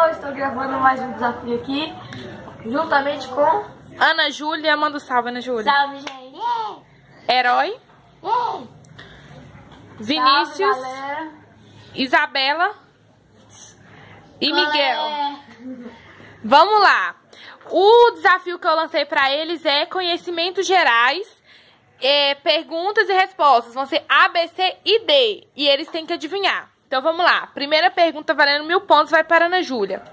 eu estou gravando mais um desafio aqui, juntamente com Ana Júlia. Manda um salve, Ana Júlia. Salve, gente! Herói, Vinícius, Salve, Isabela e galera. Miguel. Vamos lá. O desafio que eu lancei pra eles é conhecimentos gerais, perguntas e respostas. Vão ser A, B, C e D. E eles têm que adivinhar. Então vamos lá. Primeira pergunta valendo 1000 pontos vai para Ana Júlia.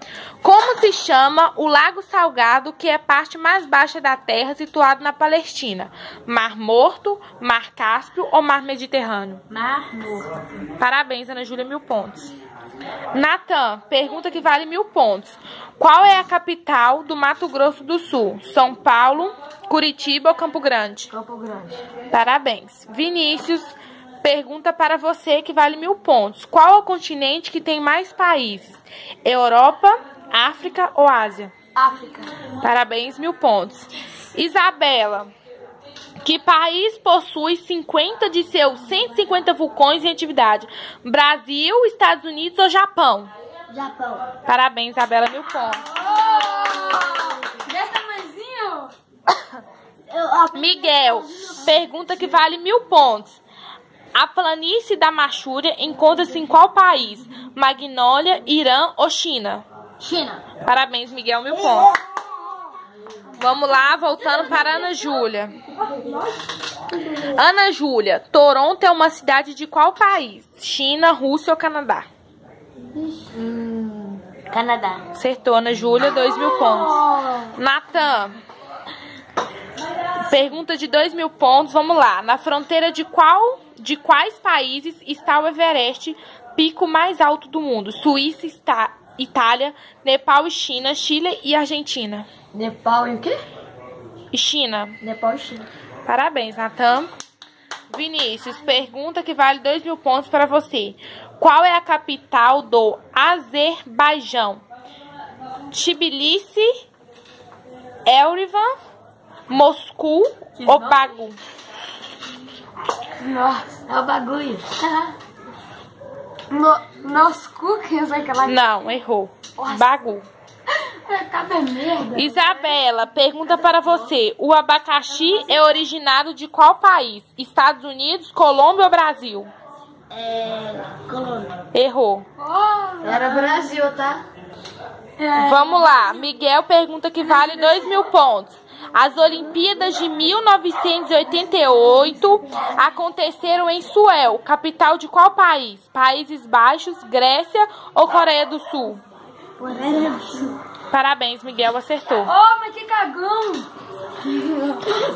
Como se chama o Lago Salgado, que é a parte mais baixa da Terra, situado na Palestina? Mar Morto, Mar Cáspio ou Mar Mediterrâneo? Mar Morto. Parabéns, Ana Júlia, 1000 pontos. Natan, pergunta que vale 1000 pontos. Qual é a capital do Mato Grosso do Sul? São Paulo, Curitiba ou Campo Grande? Campo Grande. Parabéns. Vinícius, pergunta para você que vale 1000 pontos. Qual é o continente que tem mais países? Europa, África ou Ásia? África. Parabéns, 1000 pontos. Isabela, que país possui 50 de seus 150 vulcões em atividade? Brasil, Estados Unidos ou Japão? Japão. Parabéns, Isabela, 1000 pontos. Desse tamanhozinho? Miguel, pergunta que vale 1000 pontos. A planície da Machúria encontra-se em qual país? Magnólia, Irã ou China? China. Parabéns, Miguel, 1000 pontos. Vamos lá, voltando para Ana Júlia. Ana Júlia, Toronto é uma cidade de qual país? China, Rússia ou Canadá? Canadá. Acertou, Ana Júlia, 2000 pontos. Natan, pergunta de 2000 pontos, vamos lá. Na fronteira de quais países está o Everest, pico mais alto do mundo? Suíça, Itália, Nepal e China, Chile e Argentina. Nepal e o quê? E China. Nepal e China. Parabéns, Natan. Vinícius, pergunta que vale 2000 pontos para você. Qual é a capital do Azerbaijão? Tbilisi, Yerevan, Moscou ou Baku? Nossa, é o bagulho. Moscou, que eu sei que ela... Não, errou. Baku. Cada merda. Isabela, pergunta para você. O abacaxi é originário de qual país? Estados Unidos, Colômbia ou Brasil? Colômbia. Errou. Era Brasil, tá? Vamos lá. Miguel pergunta que vale 2000 pontos. As Olimpíadas de 1988 aconteceram em Seul, capital de qual país? Países Baixos, Grécia ou Coreia do Sul? Coreia do Sul. Parabéns, Miguel, acertou. Mas que cagão!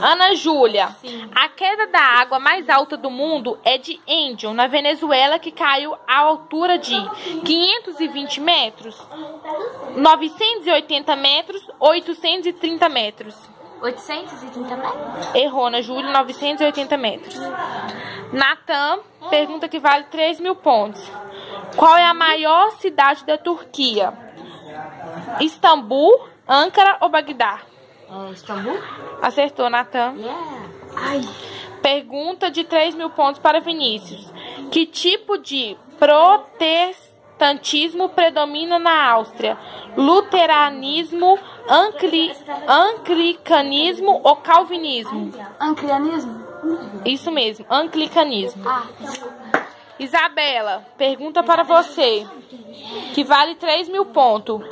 Ana Júlia, a queda da água mais alta do mundo é de Angel, na Venezuela, que caiu à altura de 520 metros, 980 metros, 830 metros. 830 metros? Errou, Ana Júlia, 980 metros. Natan, pergunta que vale 3000 pontos. Qual é a maior cidade da Turquia? Istambul, Ankara ou Bagdá? Istambul? Acertou, Natan. Ai. Pergunta de 3000 pontos para Vinícius. Que tipo de protestantismo predomina na Áustria? Luteranismo, anglicanismo ou calvinismo? Anglicanismo? Isso mesmo, anglicanismo. Isabela, pergunta para você, que vale 3000 pontos.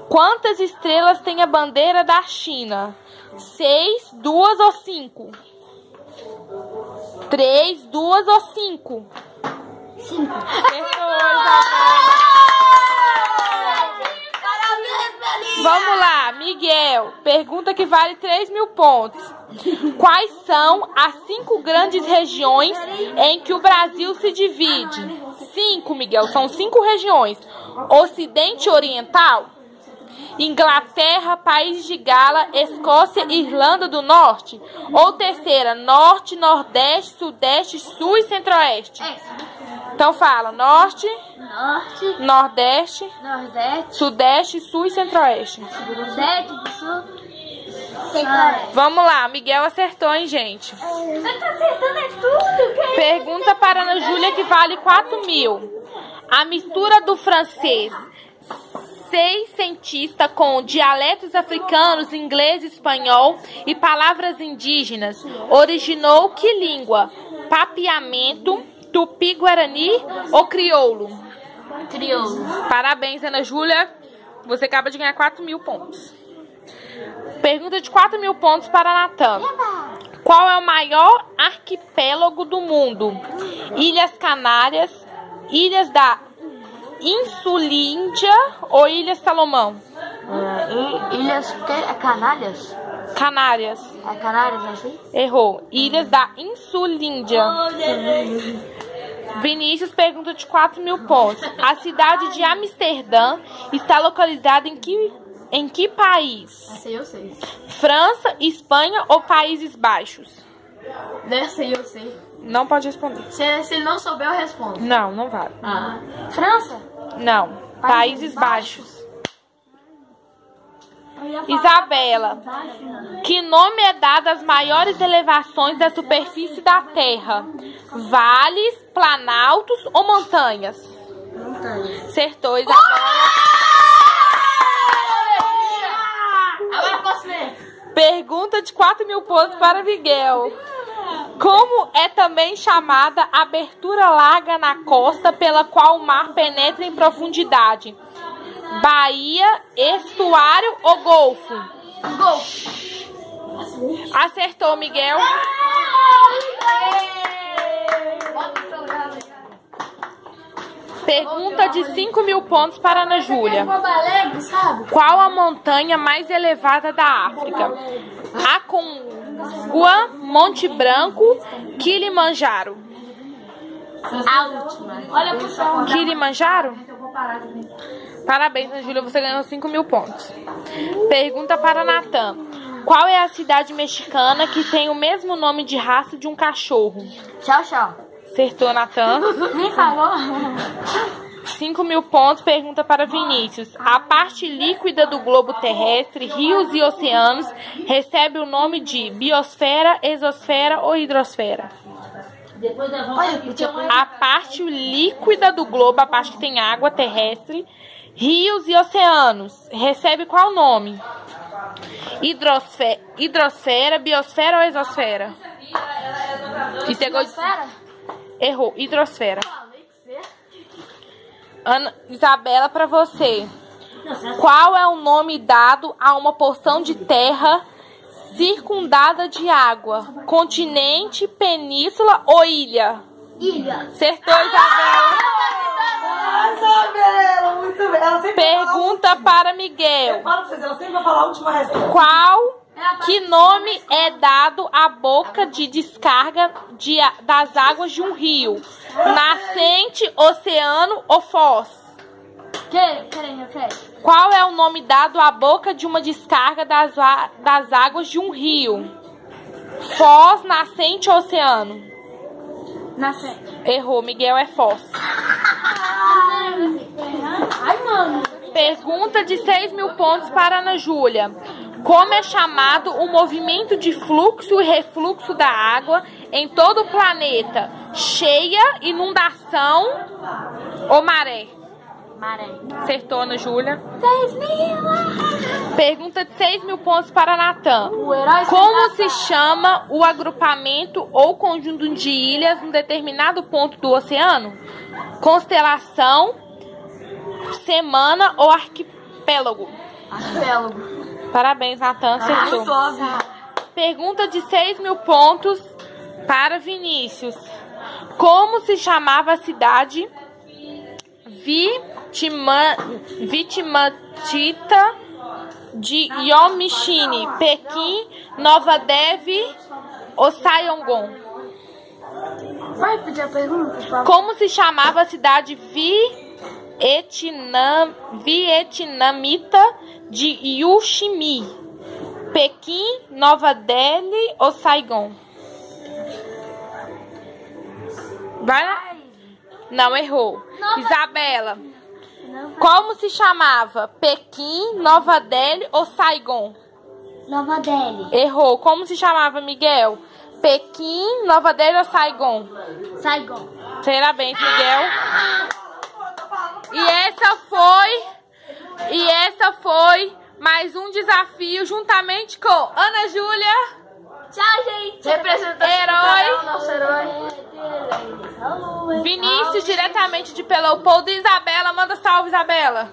Quantas estrelas tem a bandeira da China? 6, 2 ou 5? 3, 2 ou 5? 5. Acertou, Isabela. Vamos lá, Miguel. Pergunta que vale 3000 pontos. Quais são as 5 grandes regiões em que o Brasil se divide? 5, Miguel, são 5 regiões. Ocidente Oriental, Inglaterra, País de Gales, Escócia e Irlanda do Norte? Ou terceira, Norte, Nordeste, Sudeste, Sul e Centro-Oeste? Então fala, Norte, Nordeste, Sudeste, Sul e Centro-Oeste. Vamos lá, Miguel acertou, hein, gente? Você tá acertando é tudo, cara. Pergunta para Ana Júlia que vale 4000. A mistura do francês seiscentista com dialetos africanos, inglês, espanhol e palavras indígenas. Originou que língua? Papiamento, tupi-guarani ou crioulo? Crioulo. Parabéns, Ana Júlia. Você acaba de ganhar 4.000 pontos. Pergunta de 4.000 pontos para Natan. Qual é o maior arquipélago do mundo? Ilhas Canárias, Ilhas da Insulíndia ou Ilhas Salomão? Ilhas Canárias? Canárias. É Canárias, é assim? Errou. Ilhas da Insulíndia. Vinícius, pergunta de 4.000 pontos. A cidade de Amsterdã está localizada em que país? Essa eu sei. França, Espanha ou Países Baixos? Dessa eu sei. Não pode responder. Se ele não souber, eu respondo. Não, não vale. França? Não. Países Baixos. Isabela, que nome é dado às maiores elevações da superfície da Terra? Vales, planaltos ou montanhas? Montanhas. Acertou, Isabela. Agora posso ver. Pergunta de 4.000 pontos para Miguel. Como é também chamada a abertura larga na costa pela qual o mar penetra em profundidade? Baía, estuário ou golfo? Golfo. Acertou, Miguel. Pergunta de 5.000 pontos para Ana Júlia. Qual a montanha mais elevada da África? Aconcagua, Monte Branco, Kilimanjaro. A última. Olha pro céu. Kilimanjaro? Parabéns, Ana Júlia, você ganhou 5.000 pontos. Pergunta para Natan. Qual é a cidade mexicana que tem o mesmo nome de raça de um cachorro? Tchau, tchau. Acertou, Natan. Nem falou. 5.000 pontos. Pergunta para Vinícius. A parte líquida do globo terrestre, rios e oceanos, recebe o nome de biosfera, exosfera ou hidrosfera? A parte líquida do globo, a parte que tem água terrestre, rios e oceanos, recebe qual nome? Hidrosfera, biosfera ou exosfera? Hidrosfera? Errou, hidrosfera. Isabela, para você. Qual é o nome dado a uma porção de terra circundada de água? Continente, península ou ilha? Ilha. Acertou, Isabela. Isabela, muito bem. Ela sempre Pergunta para Miguel. Eu falo pra vocês, ela sempre vai falar a última resposta. Que nome é dado à boca de descarga das águas de um rio? Nascente, oceano ou foz? Peraí, repete. Qual é o nome dado à boca de uma descarga das águas de um rio? Foz, nascente ou oceano? Nascente. Errou, Miguel, é foz. Ai, mano. Pergunta de 6.000 pontos para Ana Júlia. Como é chamado o movimento de fluxo e refluxo da água em todo o planeta? Cheia, inundação ou maré? Maré. Acertou, Ana Júlia. 6.000. Pergunta de 6.000 pontos para Natan. O herói Como se chama o agrupamento ou conjunto de ilhas num determinado ponto do oceano? Constelação, semana ou arquipélago? Arquipélago. Parabéns, Natan, acertou. Pergunta de 6.000 pontos para Vinícius. Como se chamava a cidade Vitimatita de Yomishini? Pequim, Nova Delhi ou Saigon? Vai pedir a pergunta, por favor. Como se chamava a cidade vietnamita de Yushimi? Pequim, Nova Delhi ou Saigon? Vai lá. Não, errou. Isabela. Como se chamava? Pequim, Nova Delhi ou Saigon? Nova Delhi. Errou. Como se chamava, Miguel? Pequim, Nova Delhi ou Saigon? Saigon. Parabéns, Miguel. E essa foi mais um desafio juntamente com Ana Júlia. Tchau, gente. Representante Herói. do canal, nosso herói. Vinícius, diretamente de Leopoldo. E Isabela, manda salve, Isabela.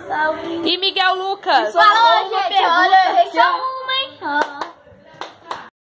Salve. E Miguel Lucas. Falou, gente. Olha,